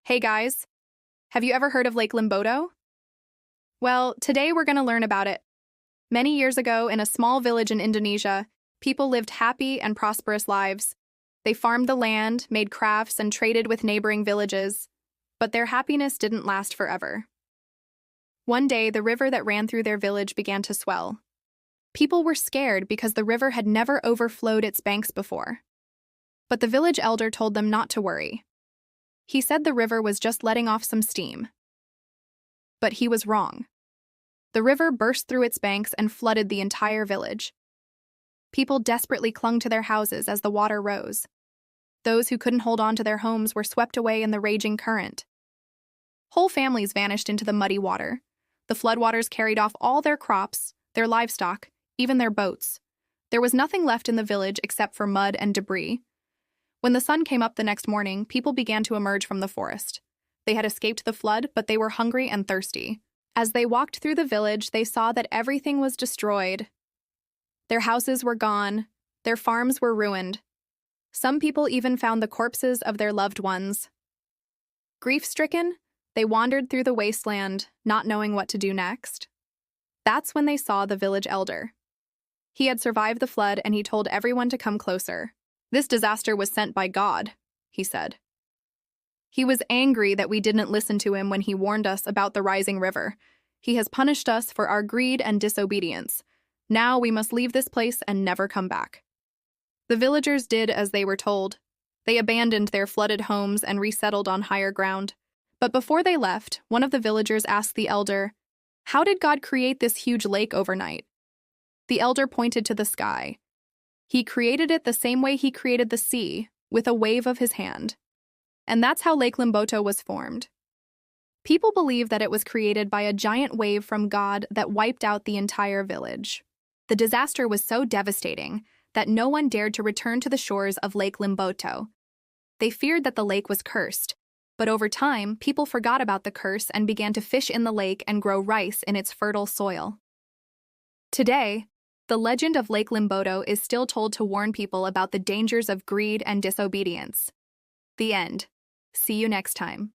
Hey guys, have you ever heard of Lake Limboto? Well, today we're going to learn about it. Many years ago, in a small village in Indonesia, people lived happy and prosperous lives. They farmed the land, made crafts, and traded with neighboring villages. But their happiness didn't last forever. One day, the river that ran through their village began to swell. People were scared because the river had never overflowed its banks before. But the village elder told them not to worry. He said the river was just letting off some steam. But he was wrong. The river burst through its banks and flooded the entire village. People desperately clung to their houses as the water rose. Those who couldn't hold on to their homes were swept away in the raging current. Whole families vanished into the muddy water. The floodwaters carried off all their crops, their livestock, even their boats. There was nothing left in the village except for mud and debris. When the sun came up the next morning, people began to emerge from the forest. They had escaped the flood, but they were hungry and thirsty. As they walked through the village, they saw that everything was destroyed. Their houses were gone. Their farms were ruined. Some people even found the corpses of their loved ones. Grief-stricken, they wandered through the wasteland, not knowing what to do next. That's when they saw the village elder. He had survived the flood, and he told everyone to come closer. "This disaster was sent by God," he said. "He was angry that we didn't listen to him when he warned us about the rising river. He has punished us for our greed and disobedience. Now we must leave this place and never come back." The villagers did as they were told. They abandoned their flooded homes and resettled on higher ground. But before they left, one of the villagers asked the elder, "How did God create this huge lake overnight?" The elder pointed to the sky. "He created it the same way he created the sea, with a wave of his hand." And that's how Lake Limboto was formed. People believe that it was created by a giant wave from God that wiped out the entire village. The disaster was so devastating that no one dared to return to the shores of Lake Limboto. They feared that the lake was cursed, but over time, people forgot about the curse and began to fish in the lake and grow rice in its fertile soil. Today, the legend of Lake Limboto is still told to warn people about the dangers of greed and disobedience. The end. See you next time.